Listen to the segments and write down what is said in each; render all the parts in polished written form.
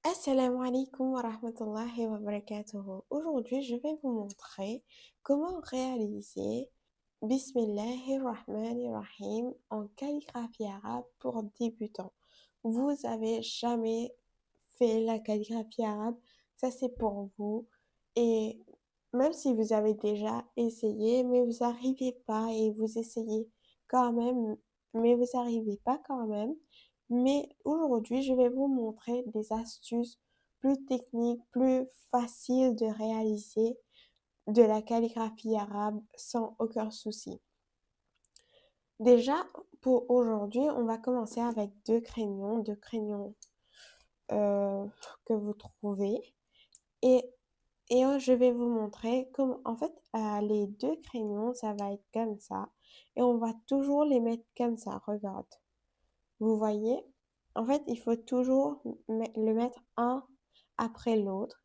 Assalamu alaikum wa rahmatullahi wa barakatuhu. Aujourd'hui, je vais vous montrer comment réaliser Bismillahirrahmanirrahim en calligraphie arabe pour débutants. Vous avez jamais fait la calligraphie arabe, ça c'est pour vous. Et même si vous avez déjà essayé, mais vous n'arrivez pas et vous essayez quand même, mais vous n'arrivez pas quand même. Mais aujourd'hui, je vais vous montrer des astuces plus techniques, plus faciles de réaliser de la calligraphie arabe sans aucun souci. Déjà, pour aujourd'hui, on va commencer avec deux crayons euh, que vous trouvez. Et, je vais vous montrer comment, en fait, les deux crayons, ça va être comme ça. Et on va toujours les mettre comme ça, regarde. Vous voyez? En fait, il faut toujours le mettre un après l'autre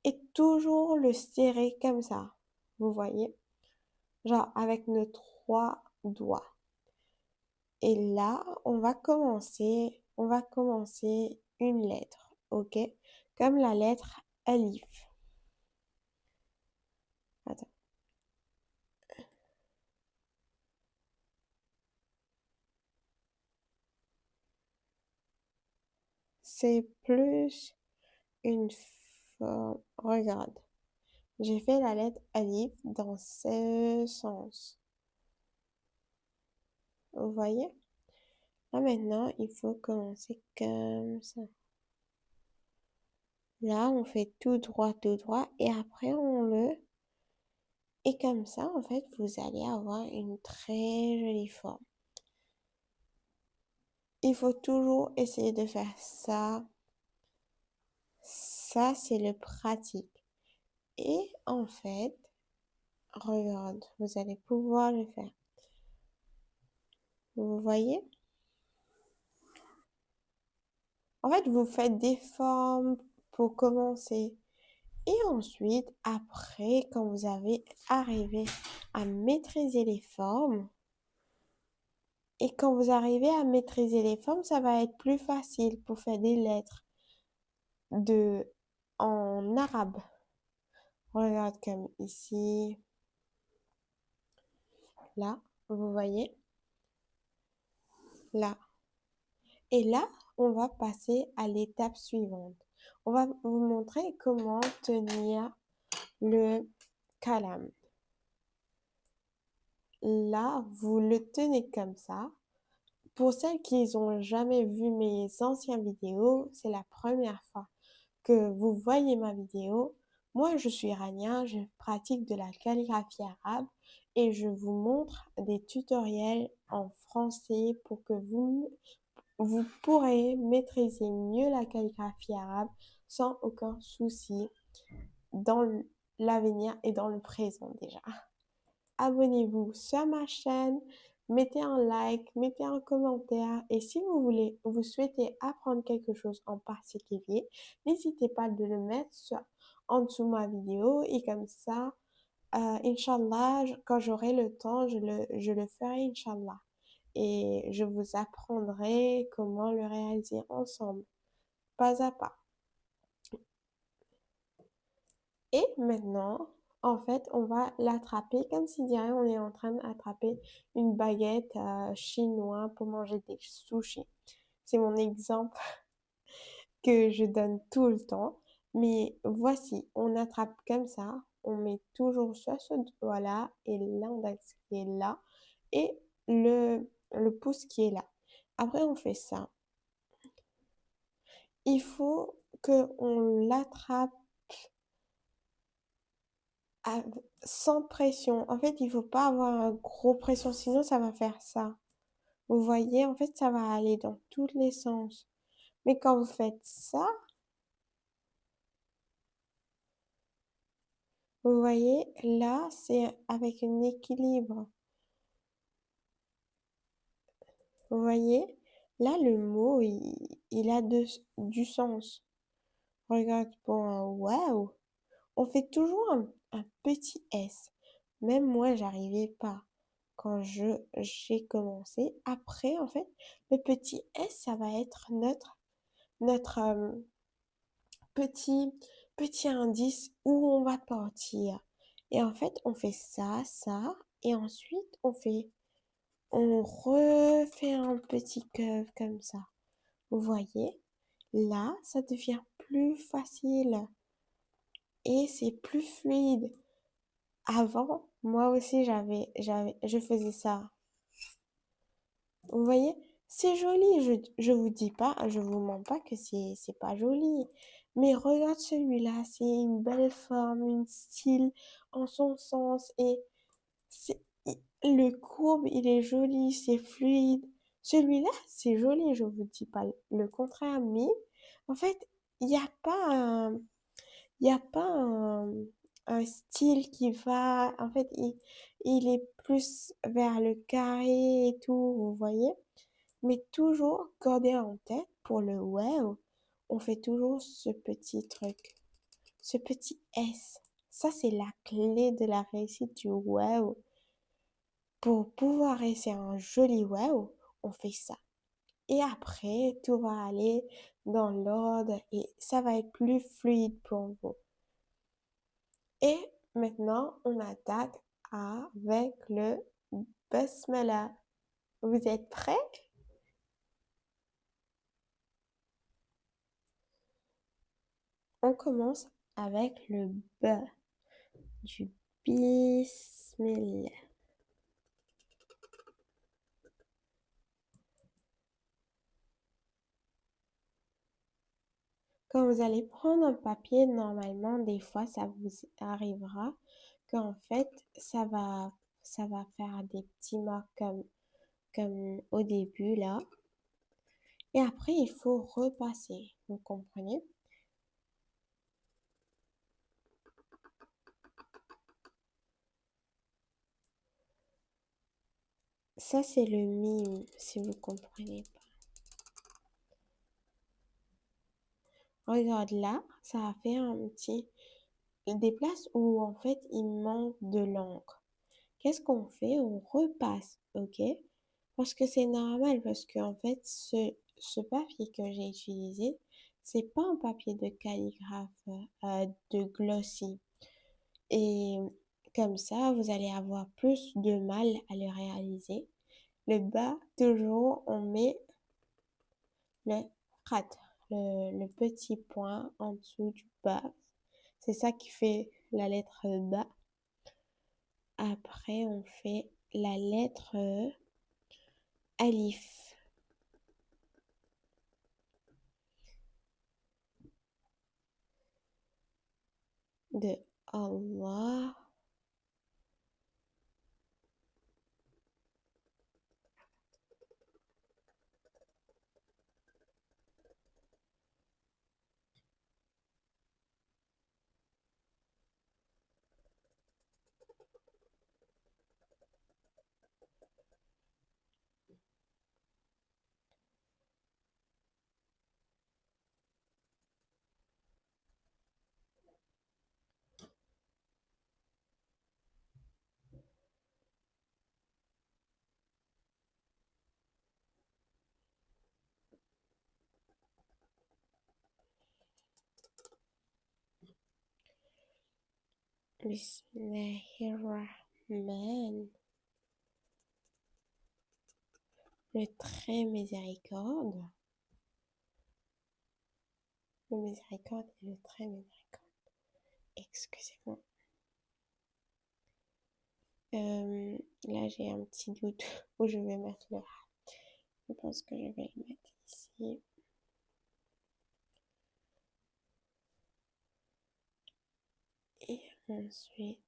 et toujours le serrer comme ça. Vous voyez? Genre avec nos trois doigts. Et là, on va commencer une lettre, ok? Comme la lettre Alif. Attends. C'est plus une forme. Regarde. J'ai fait la lettre Alif dans ce sens. Vous voyez? Là maintenant, il faut commencer comme ça. Là, on fait tout droit, et après on le... Et comme ça, en fait, vous allez avoir une très jolie forme. Il faut toujours essayer de faire ça. Ça, c'est le pratique. Et en fait, regarde, vous allez pouvoir le faire. Vous voyez? En fait, vous faites des formes pour commencer. Et ensuite, après, quand vous avez arrivé à maîtriser les formes, et quand vous arrivez à maîtriser les formes, ça va être plus facile pour faire des lettres de en arabe. Regarde comme ici, là, vous voyez, là. Et là, on va passer à l'étape suivante. On va vous montrer comment tenir le kalam. Là, vous le tenez comme ça. Pour celles qui n'ont jamais vu mes anciennes vidéos, c'est la première fois que vous voyez ma vidéo. Moi, je suis Rania, je pratique de la calligraphie arabe et je vous montre des tutoriels en français pour que vous pourrez maîtriser mieux la calligraphie arabe sans aucun souci dans l'avenir et dans le présent déjà. Abonnez-vous sur ma chaîne, mettez un like, mettez un commentaire et si vous souhaitez apprendre quelque chose en particulier, n'hésitez pas de le mettre en dessous de ma vidéo et comme ça, Inch'Allah, quand j'aurai le temps, je le ferai, Inch'Allah. Et je vous apprendrai comment le réaliser ensemble, pas à pas. Et maintenant, en fait, on va l'attraper comme si dirait on est en train d'attraper une baguette chinoise pour manger des sushis. C'est mon exemple que je donne tout le temps. Mais voici, on attrape comme ça, on met toujours soit ce doigt-là et l'index qui est là et le pouce qui est là. Après, on fait ça. Il faut qu'on l'attrape à- sans pression. En fait, il faut pas avoir un gros pression, sinon ça va faire ça. Vous voyez, en fait, ça va aller dans tous les sens. Mais quand vous faites ça, vous voyez, là, c'est avec un équilibre. Vous voyez, là, le mot, il a du sens. Regarde, bon, waouh. On fait toujours un petit S. Même moi, j'arrivais pas quand j'ai commencé. Après, en fait, le petit S, ça va être notre petit, petit indice où on va partir. Et en fait, on fait ça, ça, et ensuite on refait un petit curve comme ça. Vous voyez? Là, ça devient plus facile et c'est plus fluide. Avant, moi aussi, je faisais ça. Vous voyez? C'est joli, je vous dis pas, je vous mens pas que c'est pas joli. Mais regarde celui-là, c'est une belle forme, une style en son sens et c'est, le courbe, il est joli, c'est fluide. Celui-là, c'est joli, je vous dis pas le contraire, mais en fait, il n'y a pas un, il y a pas un style qui va, en fait, il est plus vers le carré et tout, vous voyez? Mais toujours garder en tête pour le wow, on fait toujours ce petit truc, ce petit S. Ça, c'est la clé de la réussite du wow. Pour pouvoir réussir un joli wow, on fait ça. Et après, tout va aller dans l'ordre et ça va être plus fluide pour vous. Et maintenant, on attaque avec le basmala. Vous êtes prêts? On commence avec le B du bismillah. Quand vous allez prendre un papier, normalement, des fois, ça vous arrivera qu'en fait, ça va faire des petits marques comme au début, là. Et après, il faut repasser. Vous comprenez? Ça, c'est le mime, si vous comprenez pas. Regarde là, ça a fait un petit... Des places où, en fait, il manque de l'encre. Qu'est-ce qu'on fait? On repasse, ok? Parce que c'est normal, parce que, en fait, ce papier que j'ai utilisé, c'est pas un papier de calligraphe, de glossy. Et comme ça, vous allez avoir plus de mal à le réaliser. Le bas, toujours, on met le rat, le petit point en dessous du bas. C'est ça qui fait la lettre bas. Après, on fait la lettre alif de Allah. Bismillahirrahman. Le très miséricorde. Le miséricorde et le très miséricorde. Excusez-moi. Là, j'ai un petit doute où je vais mettre le A. Je pense que je vais le mettre ici. Et ensuite,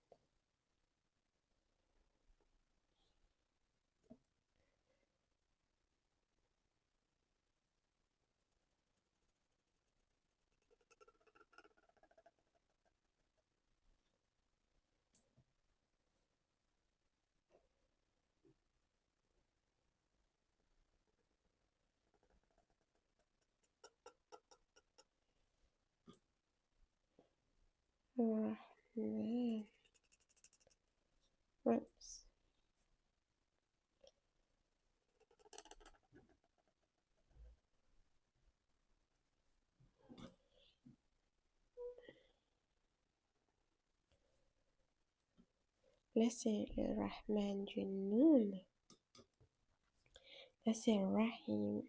Rahman. Oups. Là, c'est le Rahman du Noun. Là, c'est Rahim.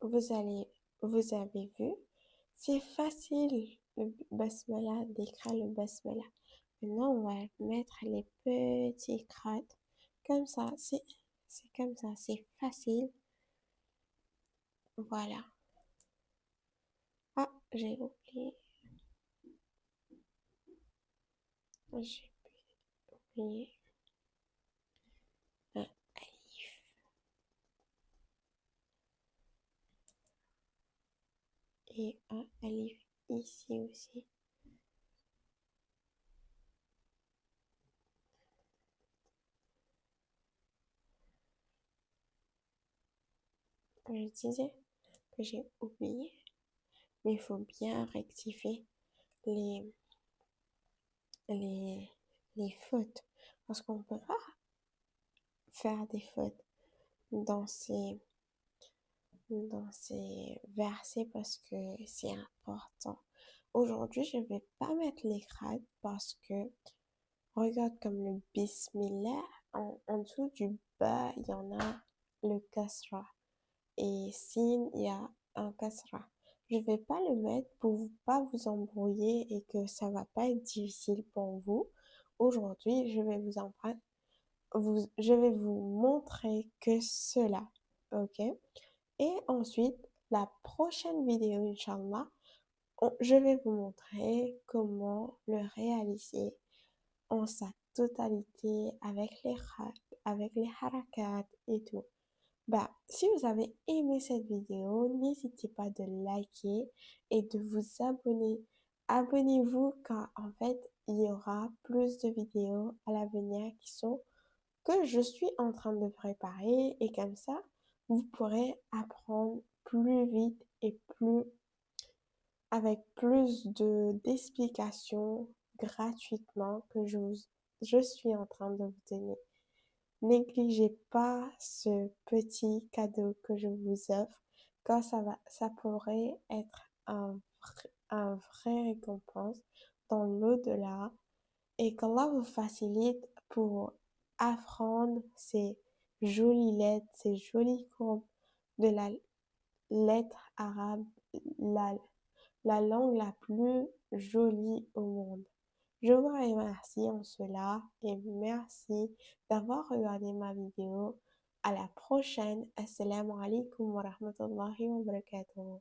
Vous allez, vous avez vu, c'est facile le basmala, d'écrire le basmala. Maintenant, on va mettre les petits crottes. Comme ça, c'est comme ça, c'est facile. Voilà. Ah, j'ai oublié. J'ai oublié un alif. Et un alif ici aussi. Je disais que j'ai oublié, mais il faut bien rectifier les, les, les fautes. Parce qu'on peut pas faire des fautes dans dans ces versets parce que c'est important. Aujourd'hui, je vais pas mettre les grades parce que regarde comme le bismillah, en dessous du bas, il y en a le kasra. Et sin, il y a un kasra. Je vais pas le mettre pour pas vous embrouiller et que ça va pas être difficile pour vous. Aujourd'hui, je vais vous montrer que cela. OK? Et ensuite, la prochaine vidéo, Inch'Allah, je vais vous montrer comment le réaliser en sa totalité avec les harakat et tout. Bah, si vous avez aimé cette vidéo, n'hésitez pas de liker et de vous abonner. Abonnez-vous car en fait, il y aura plus de vidéos à l'avenir que je suis en train de préparer et comme ça, vous pourrez apprendre plus vite et avec plus d'explications gratuitement je suis en train de vous donner. Négligez pas ce petit cadeau que je vous offre, car ça pourrait être un vrai récompense dans l'au-delà et qu'Allah vous facilite pour apprendre ces jolies lettres, ces jolies courbes de la lettre arabe, la, la langue la plus jolie au monde. Je vous remercie en cela et merci d'avoir regardé ma vidéo. À la prochaine. Assalamu alaikum wa rahmatullahi wa barakatuh.